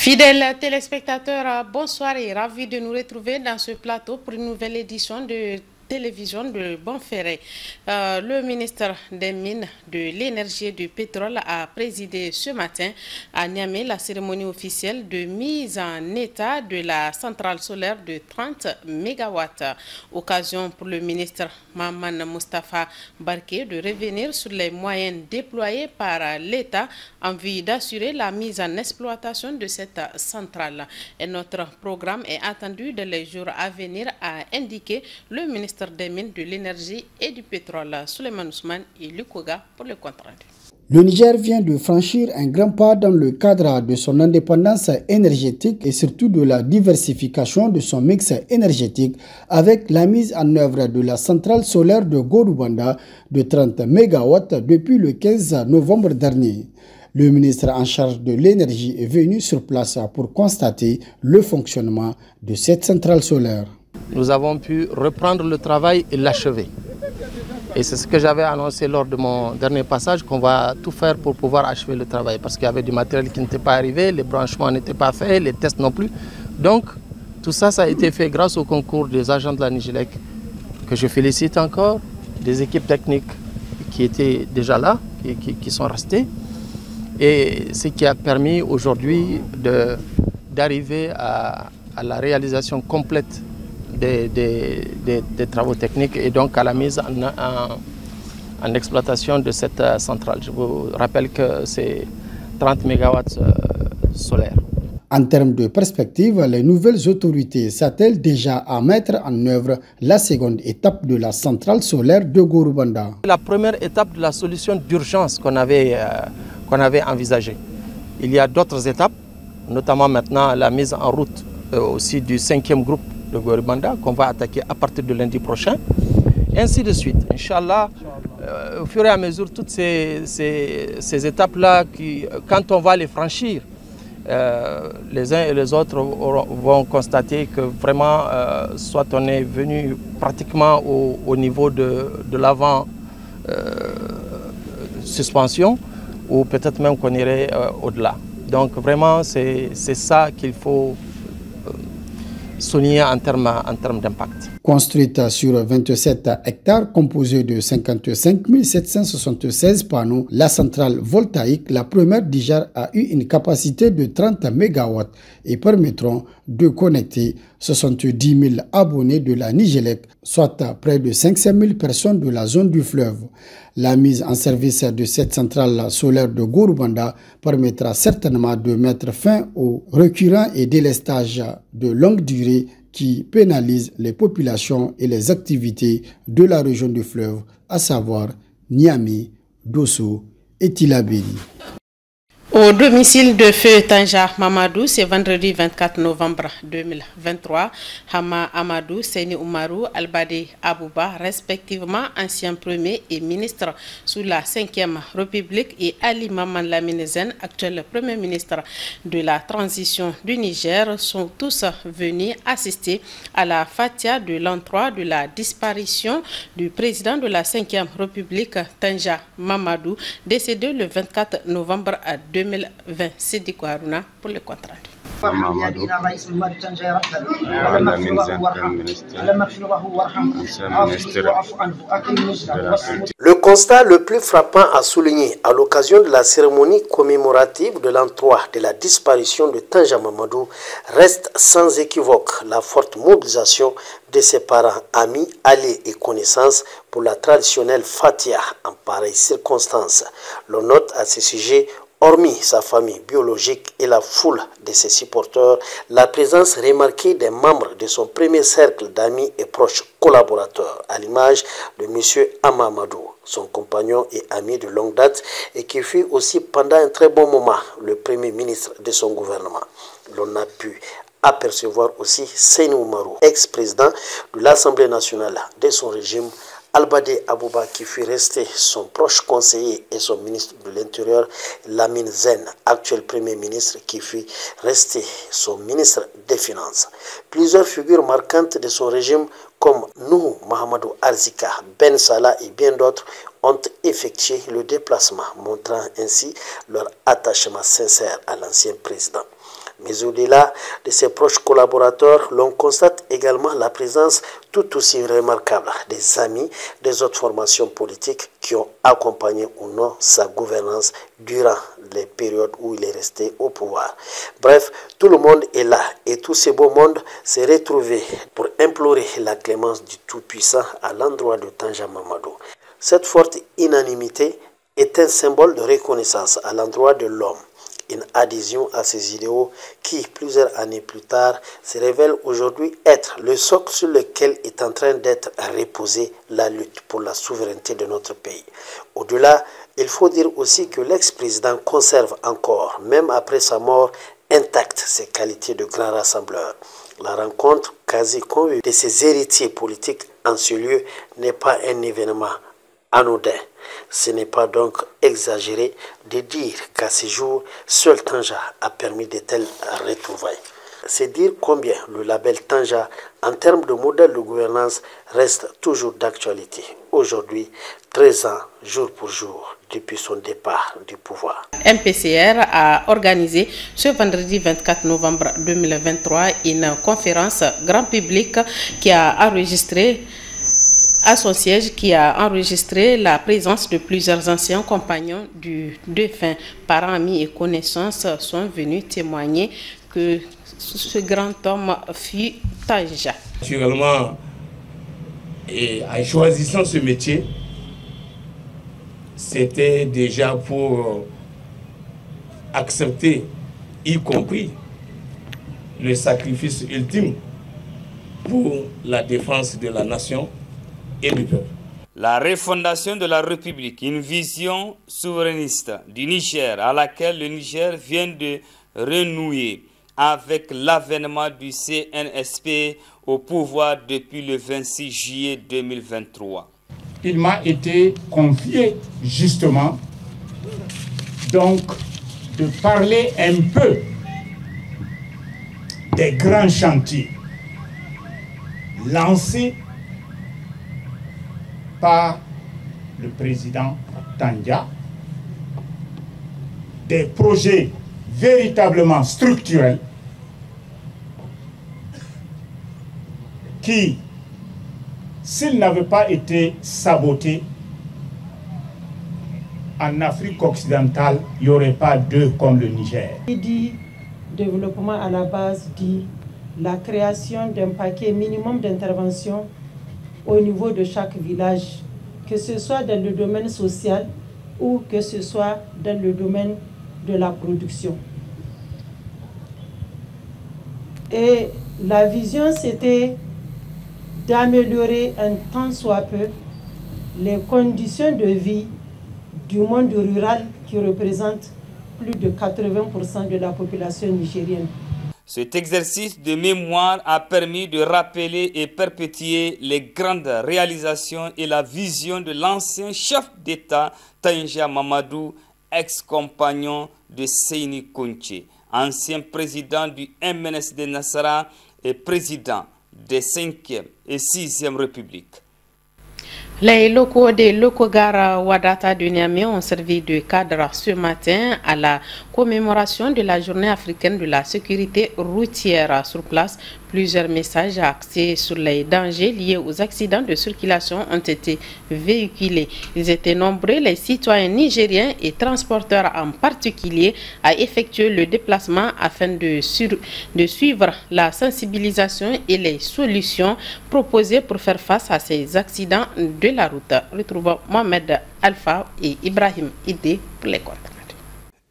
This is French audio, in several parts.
Fidèles téléspectateurs, bonsoir et ravi de nous retrouver dans ce plateau pour une nouvelle édition de télévision de Bonferré. Le ministre des Mines, de l'Énergie et du Pétrole a présidé ce matin à Niamey la cérémonie officielle de mise en état de la centrale solaire de 30 MW. Occasion pour le ministre Maman Moustapha Barké de revenir sur les moyens déployés par l'État en vue d'assurer la mise en exploitation de cette centrale. Et notre programme est attendu dans les jours à venir, a indiqué le ministre des Mines, de l'Énergie et du Pétrole, Souleymane Ousmane et Lukoga pour le compte-rendu. Le Niger vient de franchir un grand pas dans le cadre de son indépendance énergétique et surtout de la diversification de son mix énergétique avec la mise en œuvre de la centrale solaire de Gorubanda de 30 MW depuis le 15 novembre dernier. Le ministre en charge de l'énergie est venu sur place pour constater le fonctionnement de cette centrale solaire. Nous avons pu reprendre le travail et l'achever. Et c'est ce que j'avais annoncé lors de mon dernier passage, qu'on va tout faire pour pouvoir achever le travail. Parce qu'il y avait du matériel qui n'était pas arrivé, les branchements n'étaient pas faits, les tests non plus. Donc tout ça, ça a été fait grâce au concours des agents de la Nigélec, que je félicite encore, des équipes techniques qui étaient déjà là, qui sont restées. Et ce qui a permis aujourd'hui d'arriver à la réalisation complète des travaux techniques et donc à la mise en exploitation de cette centrale. Je vous rappelle que c'est 30 MW solaires. En termes de perspective, les nouvelles autorités s'attellent déjà à mettre en œuvre la seconde étape de la centrale solaire de Gorubanda. La première étape de la solution d'urgence qu'on avait envisagée. Il y a d'autres étapes, notamment maintenant la mise en route aussi du 5e groupe de Gorubanda qu'on va attaquer à partir de lundi prochain, et ainsi de suite. Inch'Allah, au fur et à mesure, toutes ces étapes-là, quand on va les franchir, les uns et les autres vont constater que vraiment, soit on est venu pratiquement au niveau de l'avant suspension, ou peut-être même qu'on irait au-delà. Donc vraiment, c'est ça qu'il faut souligner en termes d'impact. Construite sur 27 hectares composés de 55 776 panneaux, la centrale voltaïque, la première d'Ijar, a eu une capacité de 30 MW et permettront de connecter 70 000 abonnés de la Nigélec, soit près de 500 000 personnes de la zone du fleuve. La mise en service de cette centrale solaire de Gorubanda permettra certainement de mettre fin aux récurrents et délestages de longue durée qui pénalisent les populations et les activités de la région du fleuve, à savoir Niamey, Dosso et Tillabéri. Au domicile de feu Tanja Mamadou, c'est vendredi 24 novembre 2023. Hama Amadou, Seni Oumarou, Albade Abouba, respectivement ancien premier et ministre sous la 5e République, et Ali Maman Lamine Zen, actuel premier ministre de la transition du Niger, sont tous venus assister à la fatia de l'an 3 de la disparition du président de la 5e République, Tanja Mamadou, décédé le 24 novembre 2020. Sidi Kouarouna pour le contrat. Le constat le plus frappant à souligner à l'occasion de la cérémonie commémorative de l'an 3 de la disparition de Tanja Mamadou reste sans équivoque la forte mobilisation de ses parents, amis, alliés et connaissances pour la traditionnelle fatia en pareille circonstance. L'on note à ce sujet, hormis sa famille biologique et la foule de ses supporters, la présence remarquée des membres de son premier cercle d'amis et proches collaborateurs, à l'image de M. Amamadou, son compagnon et ami de longue date, et qui fut aussi pendant un très bon moment le premier ministre de son gouvernement. L'on a pu apercevoir aussi Seyni Oumarou, ex-président de l'Assemblée nationale de son régime, Albade Abouba, qui fut resté son proche conseiller, et son ministre de l'Intérieur, Lamine Zen, actuel Premier ministre, qui fut resté son ministre des Finances. Plusieurs figures marquantes de son régime, comme Nuhu Mahamadou Arzika, Ben Salah et bien d'autres, ont effectué le déplacement, montrant ainsi leur attachement sincère à l'ancien président. Mais au-delà de ses proches collaborateurs, l'on constate également la présence tout aussi remarquable des amis des autres formations politiques qui ont accompagné ou non sa gouvernance durant les périodes où il est resté au pouvoir. Bref, tout le monde est là et tout ce beau monde s'est retrouvé pour implorer la clémence du Tout-Puissant à l'endroit de Tanja Mamadou. Cette forte unanimité est un symbole de reconnaissance à l'endroit de l'homme, une adhésion à ses idéaux qui, plusieurs années plus tard, se révèle aujourd'hui être le socle sur lequel est en train d'être reposée la lutte pour la souveraineté de notre pays. Au-delà, il faut dire aussi que l'ex-président conserve encore, même après sa mort, intactes ses qualités de grand rassembleur. La rencontre quasi convue de ses héritiers politiques en ce lieu n'est pas un événement anodin. Ce n'est pas donc exagéré de dire qu'à ce jour, seul Tanja a permis de telles retrouvailles. C'est dire combien le label Tanja, en termes de modèle de gouvernance, reste toujours d'actualité. Aujourd'hui, 13 ans, jour pour jour, depuis son départ du pouvoir. MPCR a organisé ce vendredi 24 novembre 2023 une conférence grand public qui a enregistré à son siège, qui a enregistré la présence de plusieurs anciens compagnons du défunt. Parents, amis et connaissances sont venus témoigner que ce grand homme fut Tanja. Naturellement, et en choisissant ce métier, c'était déjà pour accepter, y compris le sacrifice ultime pour la défense de la nation et du peuple. La refondation de la République, une vision souverainiste du Niger à laquelle le Niger vient de renouer avec l'avènement du CNSP au pouvoir depuis le 26 juillet 2023. Il m'a été confié justement donc de parler un peu des grands chantiers lancés par le président Tanja, des projets véritablement structurels qui, s'ils n'avaient pas été sabotés, en Afrique occidentale, il n'y aurait pas deux comme le Niger. Il dit développement à la base, dit la création d'un paquet minimum d'intervention au niveau de chaque village, que ce soit dans le domaine social ou que ce soit dans le domaine de la production. Et la vision, c'était d'améliorer un tant soit peu les conditions de vie du monde rural qui représente plus de 80% de la population nigérienne. Cet exercice de mémoire a permis de rappeler et perpétuer les grandes réalisations et la vision de l'ancien chef d'État Tanja Mamadou, ex-compagnon de Seyni Kounché, ancien président du MNSD Nassara et président des 5e et 6e Républiques. Les locaux de l'Okogara Wadata de Niamey ont servi de cadre ce matin à la commémoration de la journée africaine de la sécurité routière. Sur place, plusieurs messages axés sur les dangers liés aux accidents de circulation ont été véhiculés. Ils étaient nombreux, les citoyens nigériens et transporteurs en particulier, à effectuer le déplacement afin de suivre la sensibilisation et les solutions proposées pour faire face à ces accidents de la route. Retrouvons Mohamed Alpha et Ibrahim Idé pour les comptes.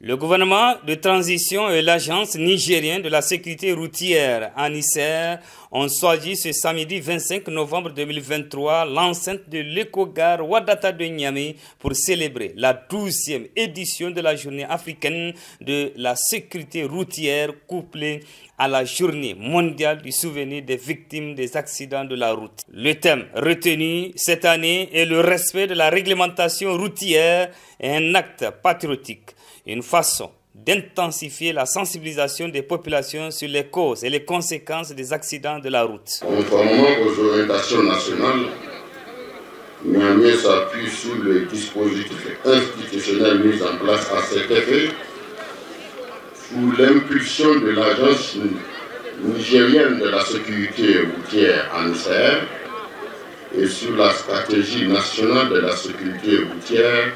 Le gouvernement de transition et l'agence nigérienne de la sécurité routière ANISER ont choisi ce samedi 25 novembre 2023 l'enceinte de l'éco-gare Wadata de Niamey pour célébrer la 12e édition de la journée africaine de la sécurité routière couplée à la journée mondiale du souvenir des victimes des accidents de la route. Le thème retenu cette année est le respect de la réglementation routière et un acte patriotique. Une façon d'intensifier la sensibilisation des populations sur les causes et les conséquences des accidents de la route. Conformément aux orientations nationales, Niamey s'appuie sur le dispositif institutionnel mis en place à cet effet, sous l'impulsion de l'Agence nigérienne de la sécurité routière ANISER et sur la stratégie nationale de la sécurité routière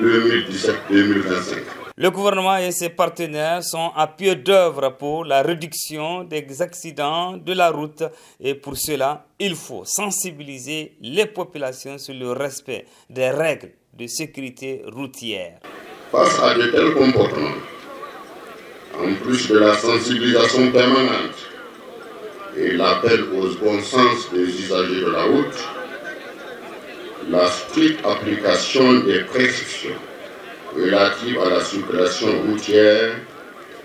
2017-2025. Le gouvernement et ses partenaires sont à pied d'œuvre pour la réduction des accidents de la route et pour cela, il faut sensibiliser les populations sur le respect des règles de sécurité routière. Face à de tels comportements, en plus de la sensibilisation permanente et l'appel au bon sens des usagers de la route, la stricte application des prescriptions relatives à la circulation routière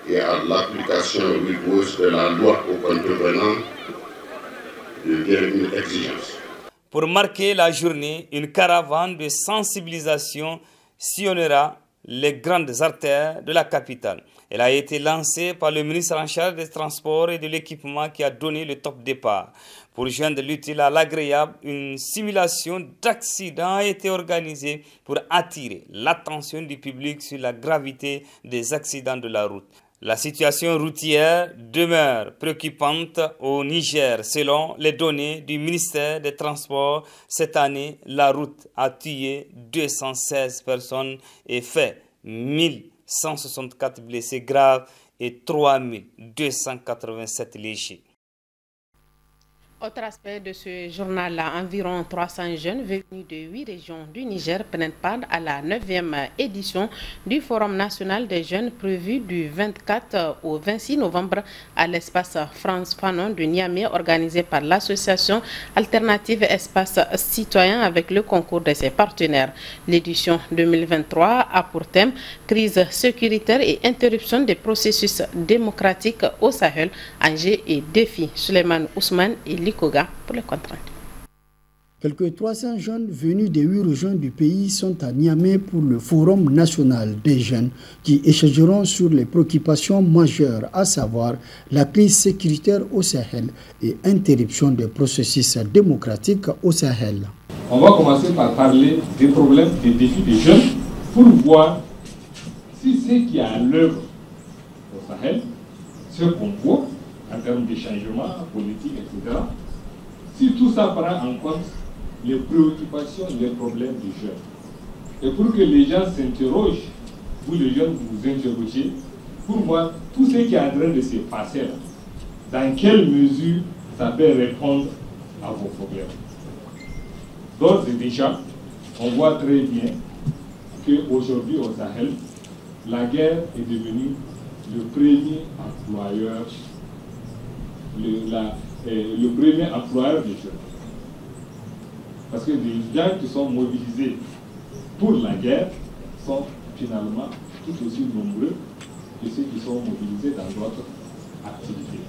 et à l'application rigoureuse de la loi aux contrevenants devient une exigence. Pour marquer la journée, une caravane de sensibilisation sillonnera les grandes artères de la capitale. Elle a été lancée par le ministre en charge des Transports et de l'Équipement qui a donné le top départ. Pour joindre l'utile à l'agréable, une simulation d'accident a été organisée pour attirer l'attention du public sur la gravité des accidents de la route. La situation routière demeure préoccupante au Niger. Selon les données du ministère des Transports, cette année, la route a tué 216 personnes et fait 1164 blessés graves et 3287 légers. Autre aspect de ce journal-là, environ 300 jeunes venus de 8 régions du Niger prennent part à la 9e édition du Forum national des jeunes prévu du 24 au 26 novembre à l'espace France Fanon de Niamey, organisé par l'association alternative Espace Citoyen avec le concours de ses partenaires. L'édition 2023 a pour thème crise sécuritaire et interruption des processus démocratiques au Sahel, enjeux et défis. Suleiman Ousmane et Likoga pour le contrat. Quelques 300 jeunes venus des 8 régions du pays sont à Niamey pour le Forum national des jeunes qui échangeront sur les préoccupations majeures, à savoir la crise sécuritaire au Sahel et interruption des processus démocratiques au Sahel. On va commencer par parler des problèmes, des défis des jeunes pour voir si ce qui est à l'œuvre au Sahel, ce qu'on voit en termes de changement politique, etc., si tout ça prend en compte les préoccupations, les problèmes des jeunes. Et pour que les gens s'interrogent, vous les jeunes vous interrogez, pour voir tout ce qui est en train de se passer là, dans quelle mesure ça peut répondre à vos problèmes. D'ores et déjà, on voit très bien qu'aujourd'hui au Sahel, la guerre est devenue le premier employeur le premier employeur des jeunes. Parce que les gens qui sont mobilisés pour la guerre sont finalement tout aussi nombreux que ceux qui sont mobilisés dans d'autres activités.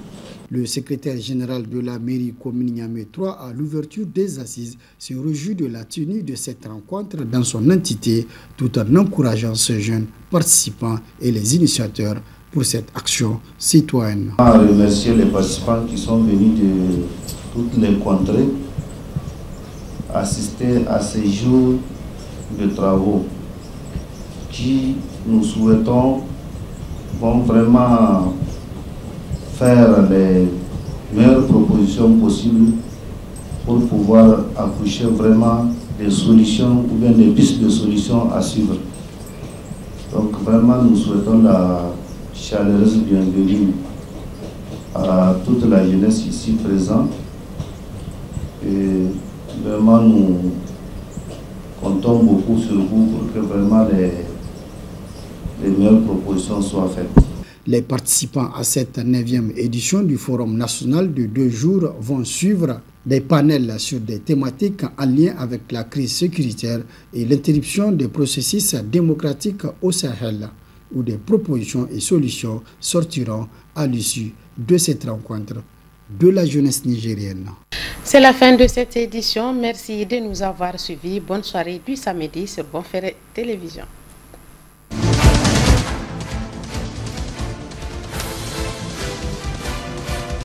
Le secrétaire général de la mairie commune Niamey 3 à l'ouverture des assises se réjouit de la tenue de cette rencontre dans son entité tout en encourageant ces jeunes participants et les initiateurs pour cette action citoyenne. Je remercie les participants qui sont venus de toutes les contrées assister à ces jours de travaux qui, nous souhaitons, vont vraiment faire les meilleures propositions possibles pour pouvoir accoucher vraiment des solutions ou bien des pistes de solutions à suivre. Donc vraiment nous souhaitons la chaleureuse bienvenue à toute la jeunesse ici présente et vraiment nous comptons beaucoup sur vous pour que vraiment les meilleures propositions soient faites. Les participants à cette 9e édition du Forum national de 2 jours vont suivre des panels sur des thématiques en lien avec la crise sécuritaire et l'interruption des processus démocratiques au Sahel, où des propositions et solutions sortiront à l'issue de cette rencontre de la jeunesse nigérienne. C'est la fin de cette édition. Merci de nous avoir suivis. Bonne soirée du samedi sur Bonferré Télévision.